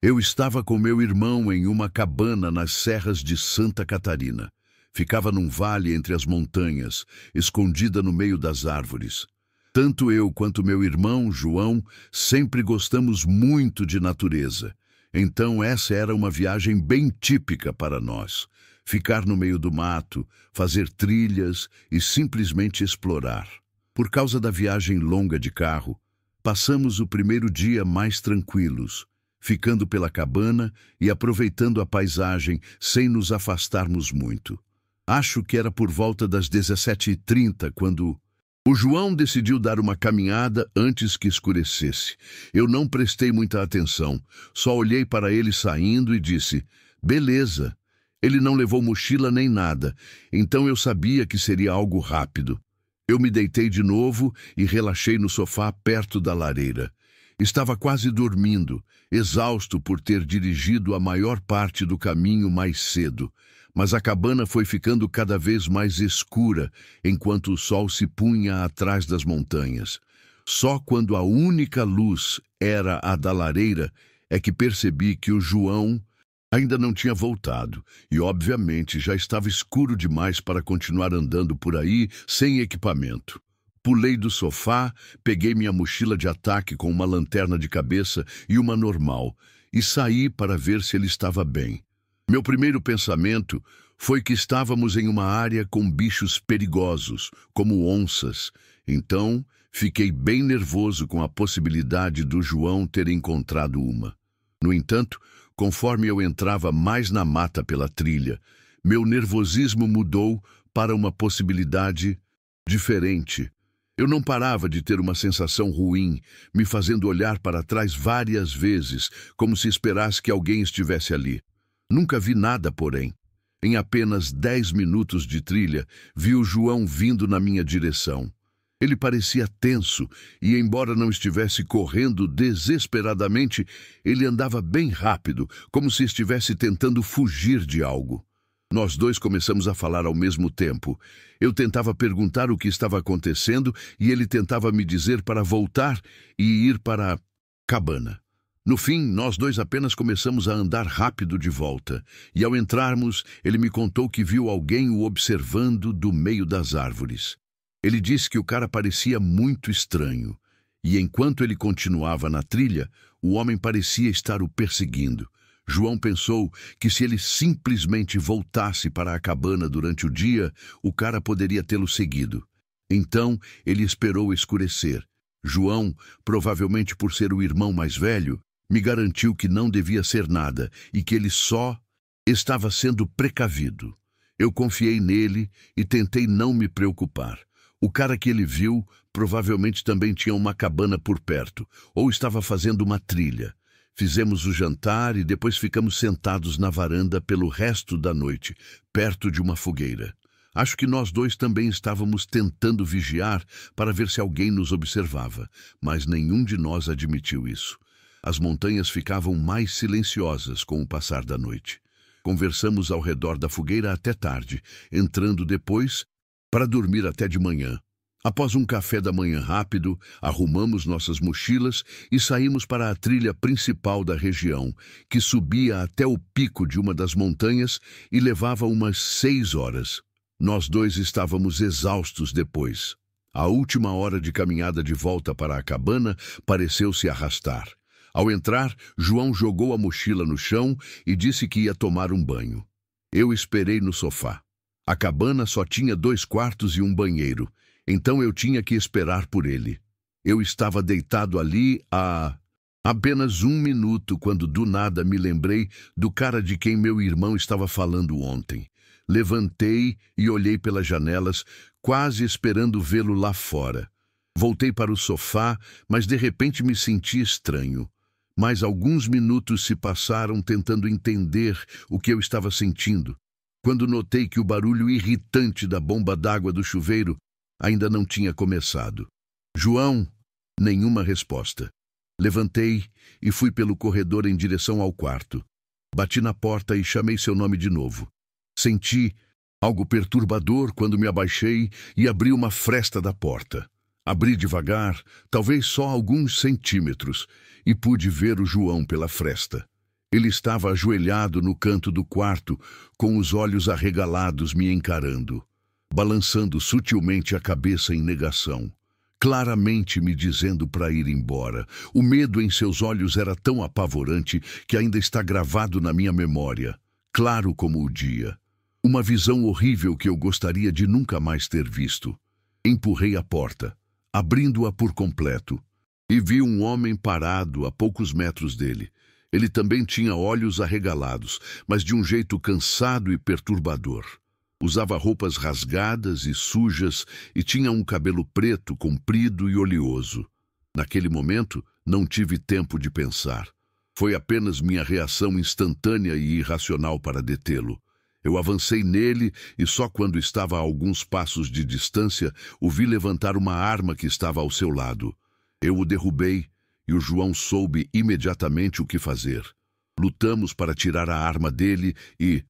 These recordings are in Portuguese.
Eu estava com meu irmão em uma cabana nas serras de Santa Catarina. Ficava num vale entre as montanhas, escondida no meio das árvores. Tanto eu quanto meu irmão, João, sempre gostamos muito de natureza. Então essa era uma viagem bem típica para nós. Ficar no meio do mato, fazer trilhas e simplesmente explorar. Por causa da viagem longa de carro, passamos o primeiro dia mais tranquilos, ficando pela cabana e aproveitando a paisagem sem nos afastarmos muito. Acho que era por volta das 17h30 quando o João decidiu dar uma caminhada antes que escurecesse. Eu não prestei muita atenção, só olhei para ele saindo e disse: "Beleza." Ele não levou mochila nem nada, então eu sabia que seria algo rápido. Eu me deitei de novo e relaxei no sofá perto da lareira. Estava quase dormindo, exausto por ter dirigido a maior parte do caminho mais cedo, mas a cabana foi ficando cada vez mais escura enquanto o sol se punha atrás das montanhas. Só quando a única luz era a da lareira é que percebi que o João ainda não tinha voltado e, obviamente, já estava escuro demais para continuar andando por aí sem equipamento. Pulei do sofá, peguei minha mochila de ataque com uma lanterna de cabeça e uma normal e saí para ver se ele estava bem. Meu primeiro pensamento foi que estávamos em uma área com bichos perigosos, como onças. Então, fiquei bem nervoso com a possibilidade do João ter encontrado uma. No entanto, conforme eu entrava mais na mata pela trilha, meu nervosismo mudou para uma possibilidade diferente. Eu não parava de ter uma sensação ruim, me fazendo olhar para trás várias vezes, como se esperasse que alguém estivesse ali. Nunca vi nada, porém. Em apenas 10 minutos de trilha, vi o João vindo na minha direção. Ele parecia tenso e, embora não estivesse correndo desesperadamente, ele andava bem rápido, como se estivesse tentando fugir de algo. Nós dois começamos a falar ao mesmo tempo. Eu tentava perguntar o que estava acontecendo e ele tentava me dizer para voltar e ir para a cabana. No fim, nós dois apenas começamos a andar rápido de volta, e ao entrarmos, ele me contou que viu alguém o observando do meio das árvores. Ele disse que o cara parecia muito estranho, e enquanto ele continuava na trilha, o homem parecia estar o perseguindo. João pensou que se ele simplesmente voltasse para a cabana durante o dia, o cara poderia tê-lo seguido. Então, ele esperou escurecer. João, provavelmente por ser o irmão mais velho, me garantiu que não devia ser nada e que ele só estava sendo precavido. Eu confiei nele e tentei não me preocupar. O cara que ele viu provavelmente também tinha uma cabana por perto, ou estava fazendo uma trilha. Fizemos o jantar e depois ficamos sentados na varanda pelo resto da noite, perto de uma fogueira. Acho que nós dois também estávamos tentando vigiar para ver se alguém nos observava, mas nenhum de nós admitiu isso. As montanhas ficavam mais silenciosas com o passar da noite. Conversamos ao redor da fogueira até tarde, entrando depois para dormir até de manhã. Após um café da manhã rápido, arrumamos nossas mochilas e saímos para a trilha principal da região, que subia até o pico de uma das montanhas e levava umas 6 horas. Nós dois estávamos exaustos depois. A última hora de caminhada de volta para a cabana pareceu se arrastar. Ao entrar, João jogou a mochila no chão e disse que ia tomar um banho. Eu esperei no sofá. A cabana só tinha 2 quartos e um banheiro, então eu tinha que esperar por ele. Eu estava deitado ali há apenas 1 minuto quando do nada me lembrei do cara de quem meu irmão estava falando ontem. Levantei e olhei pelas janelas, quase esperando vê-lo lá fora. Voltei para o sofá, mas de repente me senti estranho. Mais alguns minutos se passaram tentando entender o que eu estava sentindo, quando notei que o barulho irritante da bomba d'água do chuveiro ainda não tinha começado. João, nenhuma resposta. Levantei e fui pelo corredor em direção ao quarto. Bati na porta e chamei seu nome de novo. Senti algo perturbador quando me abaixei e abri uma fresta da porta. Abri devagar, talvez só alguns centímetros, e pude ver o João pela fresta. Ele estava ajoelhado no canto do quarto, com os olhos arregalados me encarando, balançando sutilmente a cabeça em negação, claramente me dizendo para ir embora. O medo em seus olhos era tão apavorante que ainda está gravado na minha memória, claro como o dia. Uma visão horrível que eu gostaria de nunca mais ter visto. Empurrei a porta, abrindo-a por completo, e vi um homem parado a poucos metros dele. Ele também tinha olhos arregalados, mas de um jeito cansado e perturbador. Usava roupas rasgadas e sujas e tinha um cabelo preto, comprido e oleoso. Naquele momento, não tive tempo de pensar. Foi apenas minha reação instantânea e irracional para detê-lo. Eu avancei nele e só quando estava a alguns passos de distância o vi levantar uma arma que estava ao seu lado. Eu o derrubei e o João soube imediatamente o que fazer. Lutamos para tirar a arma dele e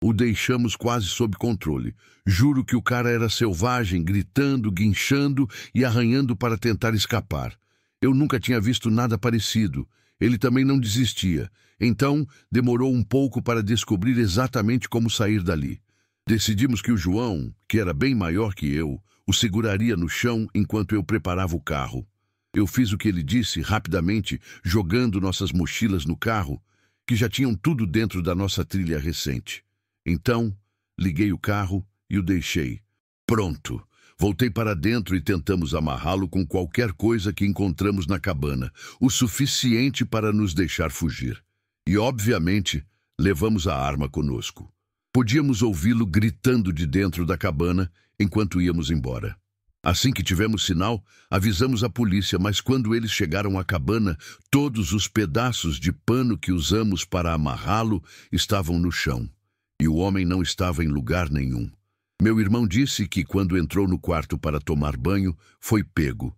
o deixamos quase sob controle. Juro que o cara era selvagem, gritando, guinchando e arranhando para tentar escapar. Eu nunca tinha visto nada parecido. Ele também não desistia. Então, demorou um pouco para descobrir exatamente como sair dali. Decidimos que o João, que era bem maior que eu, o seguraria no chão enquanto eu preparava o carro. Eu fiz o que ele disse rapidamente, jogando nossas mochilas no carro, que já tinham tudo dentro da nossa trilha recente. Então, liguei o carro e o deixei. Pronto. Voltei para dentro e tentamos amarrá-lo com qualquer coisa que encontramos na cabana, o suficiente para nos deixar fugir. E, obviamente, levamos a arma conosco. Podíamos ouvi-lo gritando de dentro da cabana enquanto íamos embora. Assim que tivemos sinal, avisamos a polícia, mas quando eles chegaram à cabana, todos os pedaços de pano que usamos para amarrá-lo estavam no chão. E o homem não estava em lugar nenhum. Meu irmão disse que, quando entrou no quarto para tomar banho, foi pego.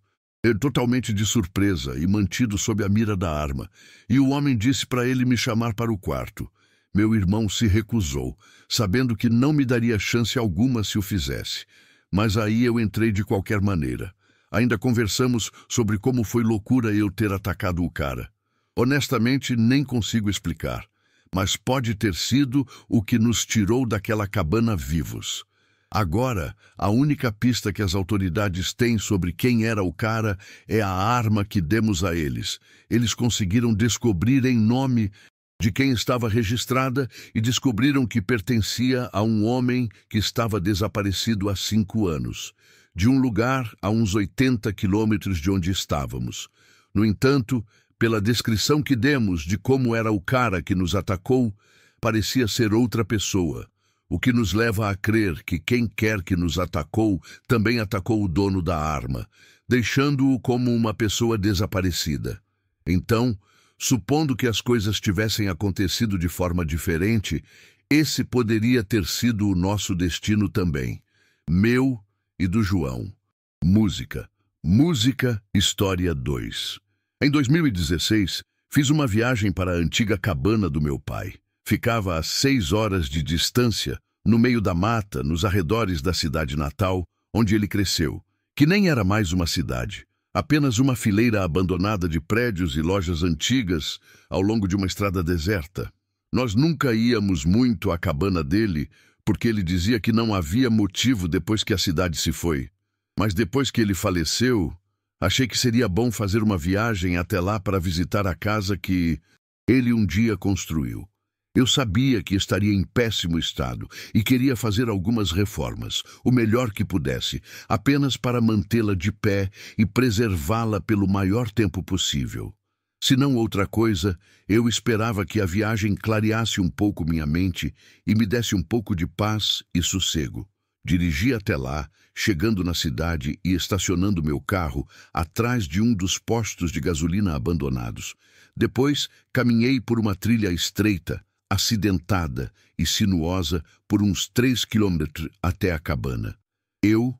Totalmente de surpresa e mantido sob a mira da arma. E o homem disse para ele me chamar para o quarto. Meu irmão se recusou, sabendo que não me daria chance alguma se o fizesse. Mas aí eu entrei de qualquer maneira. Ainda conversamos sobre como foi loucura eu ter atacado o cara. Honestamente, nem consigo explicar. Mas pode ter sido o que nos tirou daquela cabana vivos. Agora, a única pista que as autoridades têm sobre quem era o cara é a arma que demos a eles. Eles conseguiram descobrir em nome de quem estava registrada e descobriram que pertencia a um homem que estava desaparecido há 5 anos, de um lugar a uns 80 quilômetros de onde estávamos. No entanto, pela descrição que demos de como era o cara que nos atacou, parecia ser outra pessoa. O que nos leva a crer que quem quer que nos atacou também atacou o dono da arma, deixando-o como uma pessoa desaparecida. Então, supondo que as coisas tivessem acontecido de forma diferente, esse poderia ter sido o nosso destino também. Meu e do João. Música. Música, História 2. Em 2016, fiz uma viagem para a antiga cabana do meu pai. Ficava a 6 horas de distância, no meio da mata, nos arredores da cidade natal, onde ele cresceu, que nem era mais uma cidade, apenas uma fileira abandonada de prédios e lojas antigas ao longo de uma estrada deserta. Nós nunca íamos muito à cabana dele, porque ele dizia que não havia motivo depois que a cidade se foi. Mas depois que ele faleceu, achei que seria bom fazer uma viagem até lá para visitar a casa que ele um dia construiu. Eu sabia que estaria em péssimo estado e queria fazer algumas reformas, o melhor que pudesse, apenas para mantê-la de pé e preservá-la pelo maior tempo possível. Se não outra coisa, eu esperava que a viagem clareasse um pouco minha mente e me desse um pouco de paz e sossego. Dirigi até lá, chegando na cidade e estacionando meu carro atrás de um dos postos de gasolina abandonados. Depois, caminhei por uma trilha estreita, acidentada e sinuosa por uns 3 quilômetros até a cabana. Eu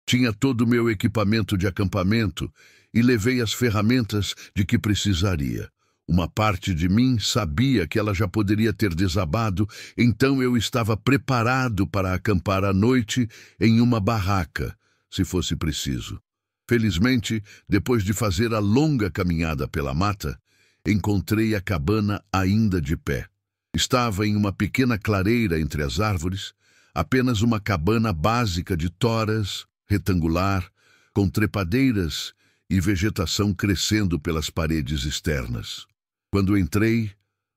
tinha todo o meu equipamento de acampamento e levei as ferramentas de que precisaria. Uma parte de mim sabia que ela já poderia ter desabado, então eu estava preparado para acampar à noite em uma barraca, se fosse preciso. Felizmente, depois de fazer a longa caminhada pela mata, encontrei a cabana ainda de pé. Estava em uma pequena clareira entre as árvores, apenas uma cabana básica de toras, retangular, com trepadeiras e vegetação crescendo pelas paredes externas. Quando entrei,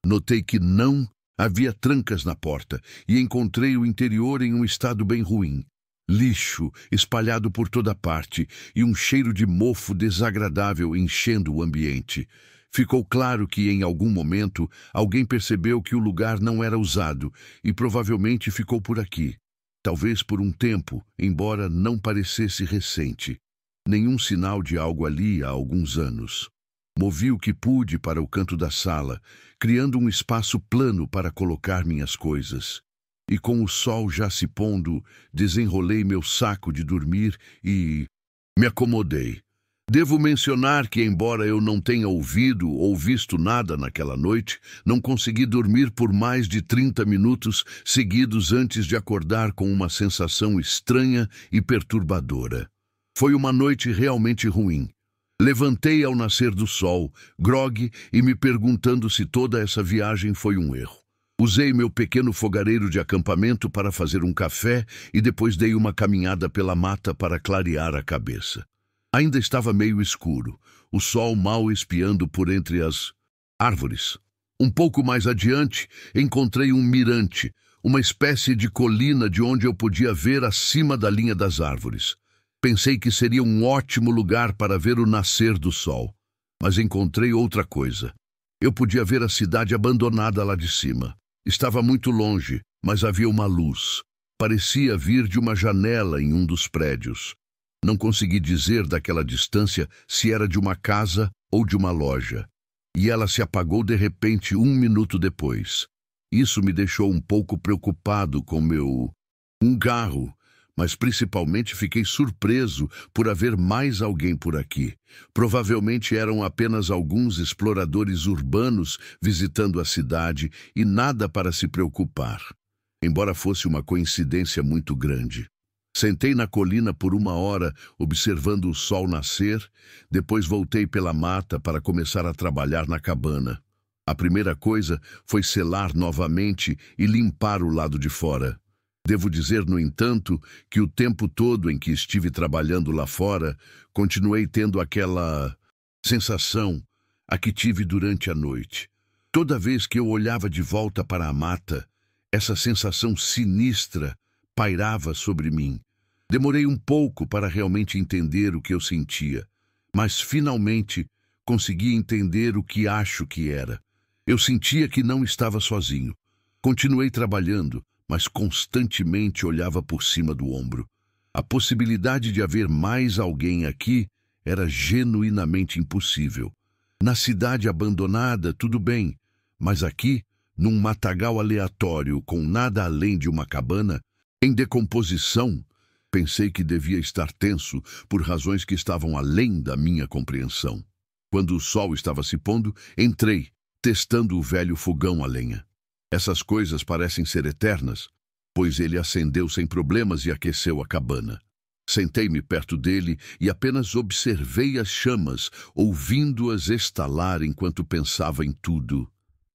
notei que não havia trancas na porta e encontrei o interior em um estado bem ruim. Lixo espalhado por toda parte e um cheiro de mofo desagradável enchendo o ambiente. Ficou claro que, em algum momento, alguém percebeu que o lugar não era usado e provavelmente ficou por aqui. Talvez por um tempo, embora não parecesse recente. Nenhum sinal de algo ali há alguns anos. Movi o que pude para o canto da sala, criando um espaço plano para colocar minhas coisas. E com o sol já se pondo, desenrolei meu saco de dormir e me acomodei. Devo mencionar que, embora eu não tenha ouvido ou visto nada naquela noite, não consegui dormir por mais de 30 minutos seguidos antes de acordar com uma sensação estranha e perturbadora. Foi uma noite realmente ruim. Levantei ao nascer do sol, grogue e me perguntando se toda essa viagem foi um erro. Usei meu pequeno fogareiro de acampamento para fazer um café e depois dei uma caminhada pela mata para clarear a cabeça. Ainda estava meio escuro, o sol mal espiando por entre as árvores. Um pouco mais adiante, encontrei um mirante, uma espécie de colina de onde eu podia ver acima da linha das árvores. Pensei que seria um ótimo lugar para ver o nascer do sol, mas encontrei outra coisa. Eu podia ver a cidade abandonada lá de cima. Estava muito longe, mas havia uma luz. Parecia vir de uma janela em um dos prédios. Não consegui dizer daquela distância se era de uma casa ou de uma loja. E ela se apagou de repente 1 minuto depois. Isso me deixou um pouco preocupado com um carro, mas principalmente fiquei surpreso por haver mais alguém por aqui. Provavelmente eram apenas alguns exploradores urbanos visitando a cidade e nada para se preocupar, embora fosse uma coincidência muito grande. Sentei na colina por 1 hora, observando o sol nascer, depois voltei pela mata para começar a trabalhar na cabana. A primeira coisa foi selar novamente e limpar o lado de fora. Devo dizer, no entanto, que o tempo todo em que estive trabalhando lá fora, continuei tendo aquela sensação a que tive durante a noite. Toda vez que eu olhava de volta para a mata, essa sensação sinistra pairava sobre mim. Demorei um pouco para realmente entender o que eu sentia, mas finalmente consegui entender o que acho que era. Eu sentia que não estava sozinho. Continuei trabalhando, mas constantemente olhava por cima do ombro. A possibilidade de haver mais alguém aqui era genuinamente impossível. Na cidade abandonada, tudo bem, mas aqui, num matagal aleatório com nada além de uma cabana, em decomposição, pensei que devia estar tenso por razões que estavam além da minha compreensão. Quando o sol estava se pondo, entrei, testando o velho fogão a lenha. Essas coisas parecem ser eternas, pois ele acendeu sem problemas e aqueceu a cabana. Sentei-me perto dele e apenas observei as chamas, ouvindo-as estalar enquanto pensava em tudo.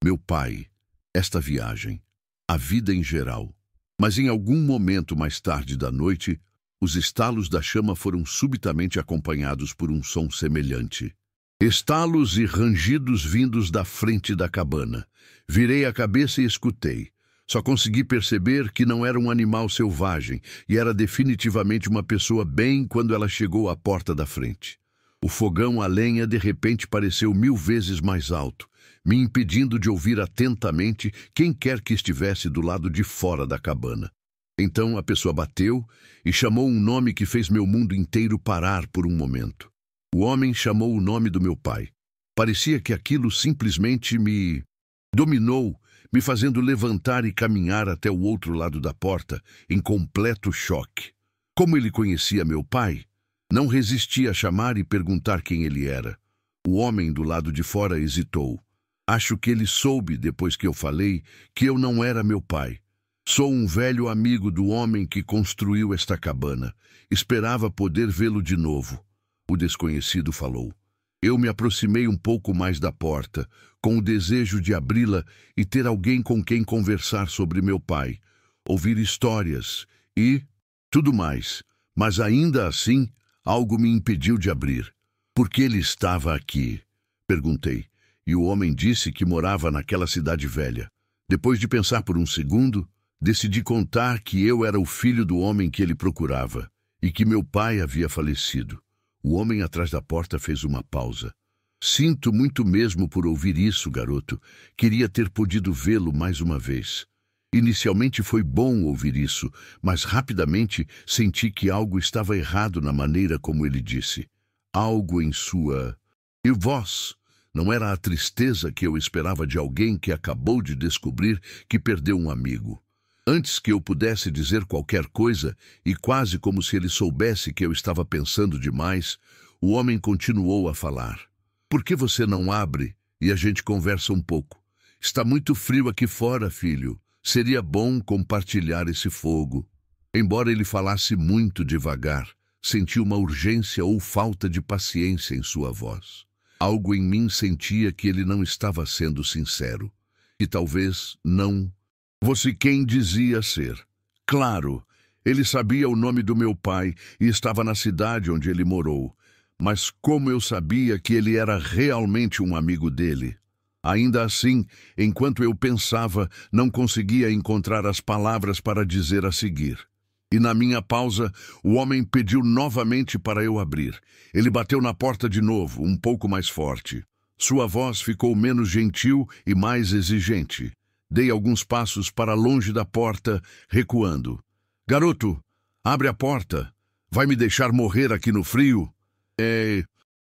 Meu pai, esta viagem, a vida em geral. Mas em algum momento mais tarde da noite, os estalos da chama foram subitamente acompanhados por um som semelhante. Estalos e rangidos vindos da frente da cabana. Virei a cabeça e escutei. Só consegui perceber que não era um animal selvagem e era definitivamente uma pessoa bem quando ela chegou à porta da frente. O fogão a lenha de repente pareceu 1000 vezes mais alto, me impedindo de ouvir atentamente quem quer que estivesse do lado de fora da cabana. Então a pessoa bateu e chamou um nome que fez meu mundo inteiro parar por um momento. O homem chamou o nome do meu pai. Parecia que aquilo simplesmente me dominou, me fazendo levantar e caminhar até o outro lado da porta, em completo choque. Como ele conhecia meu pai, não resisti a chamar e perguntar quem ele era. O homem do lado de fora hesitou. Acho que ele soube, depois que eu falei, que eu não era meu pai. Sou um velho amigo do homem que construiu esta cabana. Esperava poder vê-lo de novo. O desconhecido falou. Eu me aproximei um pouco mais da porta, com o desejo de abri-la e ter alguém com quem conversar sobre meu pai, ouvir histórias e tudo mais. Mas ainda assim, algo me impediu de abrir. Por que ele estava aqui? Perguntei, e o homem disse que morava naquela cidade velha. Depois de pensar por um segundo, decidi contar que eu era o filho do homem que ele procurava e que meu pai havia falecido. O homem atrás da porta fez uma pausa. Sinto muito mesmo por ouvir isso, garoto. Queria ter podido vê-lo mais uma vez. Inicialmente foi bom ouvir isso, mas rapidamente senti que algo estava errado na maneira como ele disse. Algo em sua voz. Não era a tristeza que eu esperava de alguém que acabou de descobrir que perdeu um amigo. Antes que eu pudesse dizer qualquer coisa, e quase como se ele soubesse que eu estava pensando demais, o homem continuou a falar. Por que você não abre e a gente conversa um pouco? Está muito frio aqui fora, filho. Seria bom compartilhar esse fogo. Embora ele falasse muito devagar, senti uma urgência ou falta de paciência em sua voz. Algo em mim sentia que ele não estava sendo sincero. E talvez não fosse quem dizia ser. Claro, ele sabia o nome do meu pai e estava na cidade onde ele morou. Mas como eu sabia que ele era realmente um amigo dele? Ainda assim, enquanto eu pensava, não conseguia encontrar as palavras para dizer a seguir. E na minha pausa, o homem pediu novamente para eu abrir. Ele bateu na porta de novo, um pouco mais forte. Sua voz ficou menos gentil e mais exigente. Dei alguns passos para longe da porta, recuando. Garoto, abre a porta. Vai me deixar morrer aqui no frio? É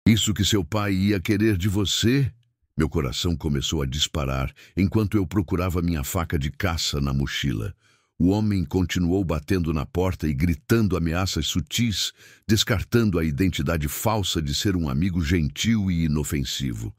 isso que seu pai ia querer de você? Meu coração começou a disparar enquanto eu procurava minha faca de caça na mochila. O homem continuou batendo na porta e gritando ameaças sutis, descartando a identidade falsa de ser um amigo gentil e inofensivo.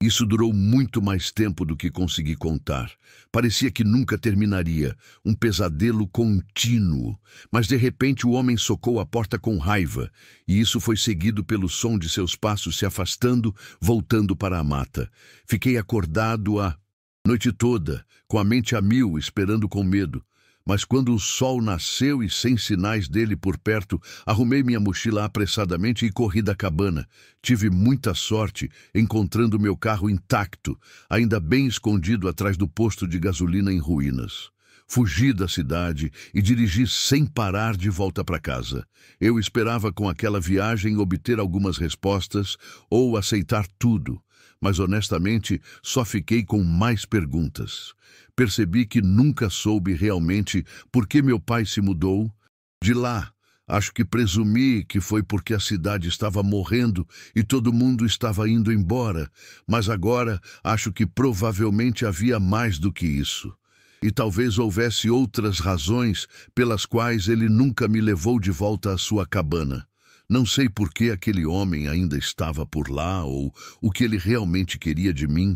Isso durou muito mais tempo do que consegui contar. Parecia que nunca terminaria, um pesadelo contínuo. Mas de repente o homem socou a porta com raiva, e isso foi seguido pelo som de seus passos se afastando, voltando para a mata. Fiquei acordado a noite toda, com a mente a mil, esperando com medo. Mas quando o sol nasceu e sem sinais dele por perto, arrumei minha mochila apressadamente e corri da cabana. Tive muita sorte encontrando meu carro intacto, ainda bem escondido atrás do posto de gasolina em ruínas. Fugi da cidade e dirigi sem parar de volta para casa. Eu esperava com aquela viagem obter algumas respostas ou aceitar tudo, mas honestamente só fiquei com mais perguntas. Percebi que nunca soube realmente por que meu pai se mudou. De lá, acho que presumi que foi porque a cidade estava morrendo e todo mundo estava indo embora, mas agora acho que provavelmente havia mais do que isso. E talvez houvesse outras razões pelas quais ele nunca me levou de volta à sua cabana. Não sei por que aquele homem ainda estava por lá, ou o que ele realmente queria de mim,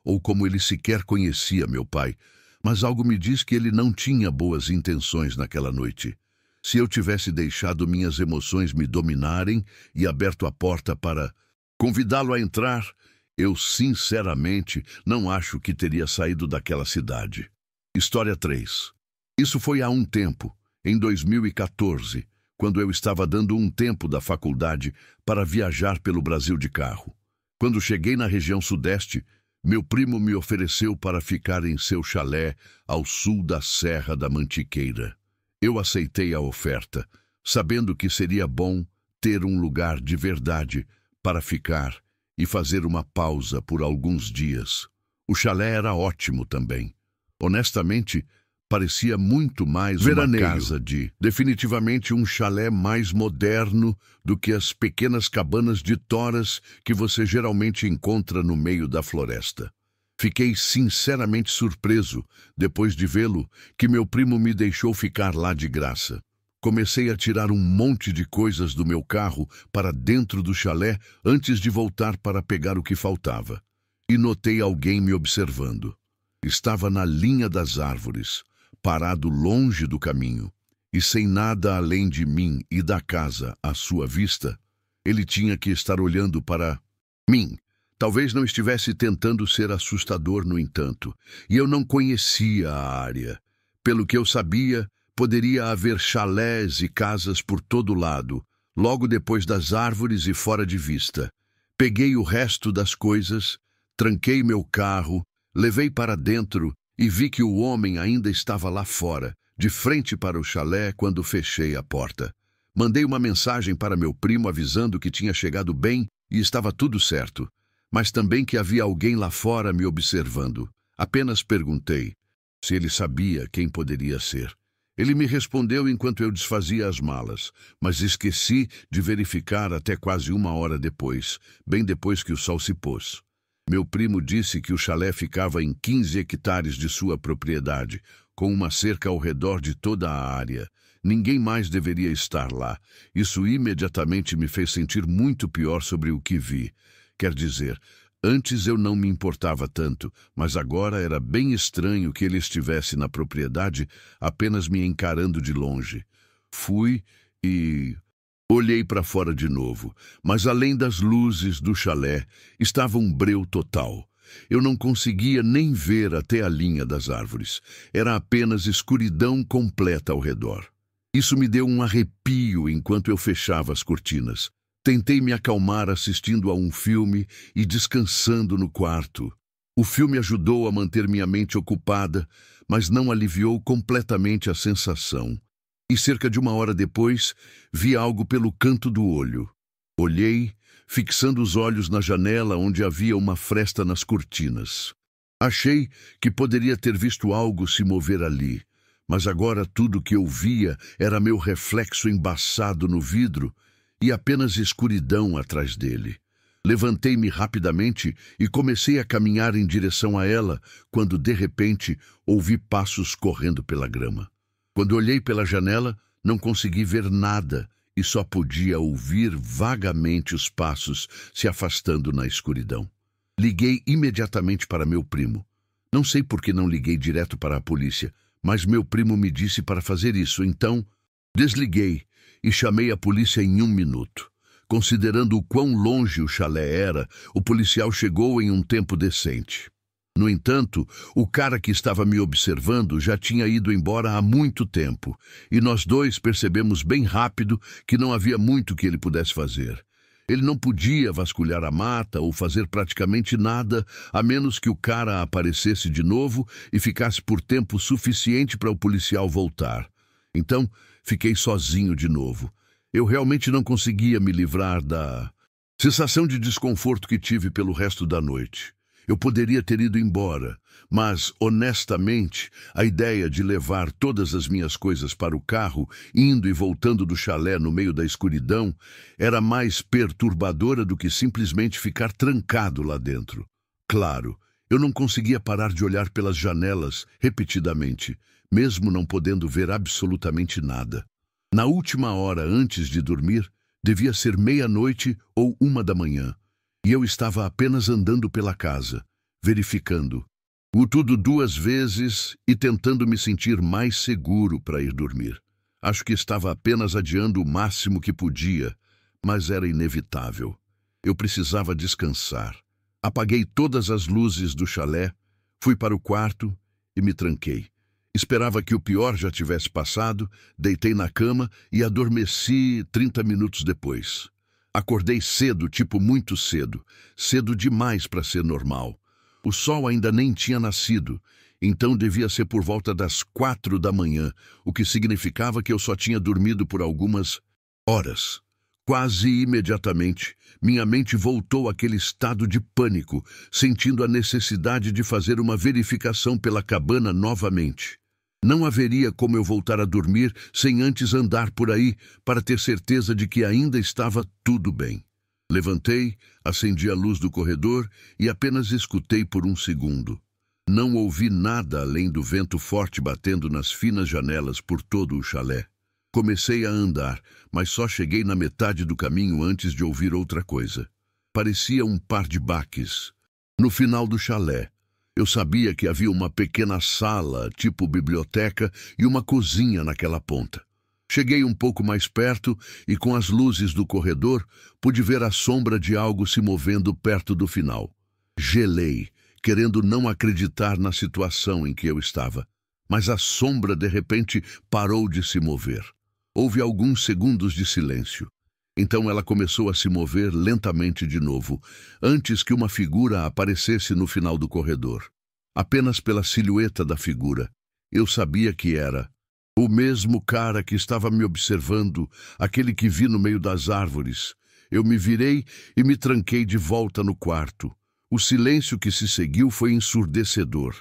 ou como ele sequer conhecia meu pai, mas algo me diz que ele não tinha boas intenções naquela noite. Se eu tivesse deixado minhas emoções me dominarem e aberto a porta para convidá-lo a entrar, eu sinceramente não acho que teria saído daquela cidade. História 3. Isso foi há um tempo, em 2014, quando eu estava dando um tempo da faculdade para viajar pelo Brasil de carro. Quando cheguei na região sudeste, meu primo me ofereceu para ficar em seu chalé ao sul da Serra da Mantiqueira. Eu aceitei a oferta, sabendo que seria bom ter um lugar de verdade para ficar e fazer uma pausa por alguns dias. O chalé era ótimo também. Honestamente, parecia muito mais veraneio. Uma casa definitivamente um chalé mais moderno do que as pequenas cabanas de toras que você geralmente encontra no meio da floresta. Fiquei sinceramente surpreso, depois de vê-lo, que meu primo me deixou ficar lá de graça. Comecei a tirar um monte de coisas do meu carro para dentro do chalé antes de voltar para pegar o que faltava. E notei alguém me observando. Estava na linha das árvores, parado longe do caminho, e sem nada além de mim e da casa à sua vista. Ele tinha que estar olhando para Mim. Talvez não estivesse tentando ser assustador, no entanto, e eu não conhecia a área. Pelo que eu sabia, poderia haver chalés e casas por todo lado, logo depois das árvores e fora de vista. Peguei o resto das coisas, tranquei meu carro, levei para dentro e vi que o homem ainda estava lá fora, de frente para o chalé, quando fechei a porta. Mandei uma mensagem para meu primo avisando que tinha chegado bem e estava tudo certo, mas também que havia alguém lá fora me observando. Apenas perguntei se ele sabia quem poderia ser. Ele me respondeu enquanto eu desfazia as malas, mas esqueci de verificar até quase 1 hora depois, bem depois que o sol se pôs. Meu primo disse que o chalé ficava em 15 hectares de sua propriedade, com uma cerca ao redor de toda a área. Ninguém mais deveria estar lá. Isso imediatamente me fez sentir muito pior sobre o que vi. Quer dizer, antes eu não me importava tanto, mas agora era bem estranho que ele estivesse na propriedade apenas me encarando de longe. Fui e olhei para fora de novo, mas além das luzes do chalé, estava um breu total. Eu não conseguia nem ver até a linha das árvores. Era apenas escuridão completa ao redor. Isso me deu um arrepio enquanto eu fechava as cortinas. Tentei me acalmar assistindo a um filme e descansando no quarto. O filme ajudou a manter minha mente ocupada, mas não aliviou completamente a sensação. E cerca de 1 hora depois, vi algo pelo canto do olho. Olhei, fixando os olhos na janela onde havia uma fresta nas cortinas. Achei que poderia ter visto algo se mover ali, mas agora tudo que eu via era meu reflexo embaçado no vidro e apenas escuridão atrás dele. Levantei-me rapidamente e comecei a caminhar em direção a ela, quando de repente ouvi passos correndo pela grama. Quando olhei pela janela, não consegui ver nada e só podia ouvir vagamente os passos se afastando na escuridão. Liguei imediatamente para meu primo. Não sei por que não liguei direto para a polícia, mas meu primo me disse para fazer isso, então desliguei e chamei a polícia em 1 minuto. Considerando o quão longe o chalé era, o policial chegou em um tempo decente. No entanto, o cara que estava me observando já tinha ido embora há muito tempo, e nós dois percebemos bem rápido que não havia muito que ele pudesse fazer. Ele não podia vasculhar a mata ou fazer praticamente nada, a menos que o cara aparecesse de novo e ficasse por tempo suficiente para o policial voltar. Então, fiquei sozinho de novo. Eu realmente não conseguia me livrar da sensação de desconforto que tive pelo resto da noite. Eu poderia ter ido embora, mas, honestamente, a ideia de levar todas as minhas coisas para o carro, indo e voltando do chalé no meio da escuridão, era mais perturbadora do que simplesmente ficar trancado lá dentro. Claro, eu não conseguia parar de olhar pelas janelas repetidamente, mesmo não podendo ver absolutamente nada. Na última hora antes de dormir, devia ser 00:30 ou 1 da manhã. E eu estava apenas andando pela casa, verificando o tudo 2 vezes e tentando me sentir mais seguro para ir dormir. Acho que estava apenas adiando o máximo que podia, mas era inevitável. Eu precisava descansar. Apaguei todas as luzes do chalé, fui para o quarto e me tranquei. Esperava que o pior já tivesse passado, deitei na cama e adormeci 30 minutos depois. Acordei cedo, tipo muito cedo. Cedo demais para ser normal. O sol ainda nem tinha nascido, então devia ser por volta das 4 da manhã, o que significava que eu só tinha dormido por algumas horas. Quase imediatamente, minha mente voltou àquele estado de pânico, sentindo a necessidade de fazer uma verificação pela cabana novamente. Não haveria como eu voltar a dormir sem antes andar por aí para ter certeza de que ainda estava tudo bem. Levantei, acendi a luz do corredor e apenas escutei por 1 segundo. Não ouvi nada além do vento forte batendo nas finas janelas por todo o chalé. Comecei a andar, mas só cheguei na metade do caminho antes de ouvir outra coisa. Parecia um par de baques. No final do chalé, eu sabia que havia uma pequena sala, tipo biblioteca, e uma cozinha naquela ponta. Cheguei um pouco mais perto e, com as luzes do corredor, pude ver a sombra de algo se movendo perto do final. Gelei, querendo não acreditar na situação em que eu estava. Mas a sombra, de repente, parou de se mover. Houve alguns segundos de silêncio. Então ela começou a se mover lentamente de novo, antes que uma figura aparecesse no final do corredor. Apenas pela silhueta da figura, eu sabia que era o mesmo cara que estava me observando, aquele que vi no meio das árvores. Eu me virei e me tranquei de volta no quarto. O silêncio que se seguiu foi ensurdecedor.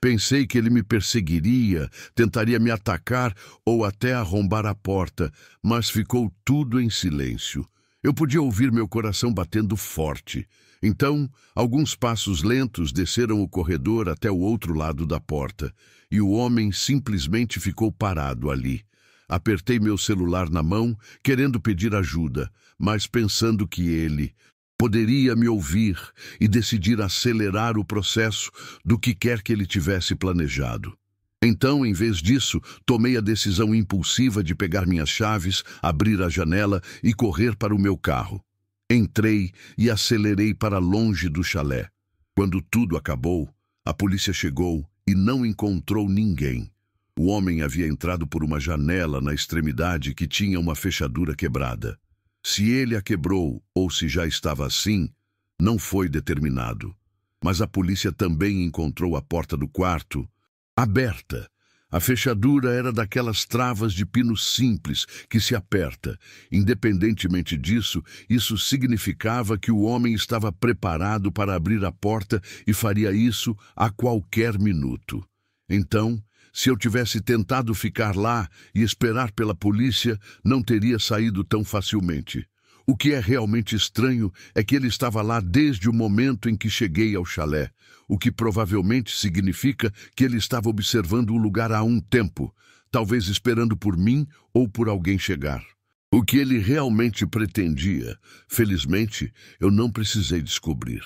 Pensei que ele me perseguiria, tentaria me atacar ou até arrombar a porta, mas ficou tudo em silêncio. Eu podia ouvir meu coração batendo forte. Então, alguns passos lentos desceram o corredor até o outro lado da porta, e o homem simplesmente ficou parado ali. Apertei meu celular na mão, querendo pedir ajuda, mas pensando que ele poderia me ouvir e decidir acelerar o processo do que quer que ele tivesse planejado. Então, em vez disso, tomei a decisão impulsiva de pegar minhas chaves, abrir a janela e correr para o meu carro. Entrei e acelerei para longe do chalé. Quando tudo acabou, a polícia chegou e não encontrou ninguém. O homem havia entrado por uma janela na extremidade que tinha uma fechadura quebrada. Se ele a quebrou ou se já estava assim, não foi determinado. Mas a polícia também encontrou a porta do quarto aberta. A fechadura era daquelas travas de pino simples que se aperta. Independentemente disso, isso significava que o homem estava preparado para abrir a porta e faria isso a qualquer minuto. Então, se eu tivesse tentado ficar lá e esperar pela polícia, não teria saído tão facilmente. O que é realmente estranho é que ele estava lá desde o momento em que cheguei ao chalé, o que provavelmente significa que ele estava observando o lugar há um tempo, talvez esperando por mim ou por alguém chegar. O que ele realmente pretendia, felizmente, eu não precisei descobrir.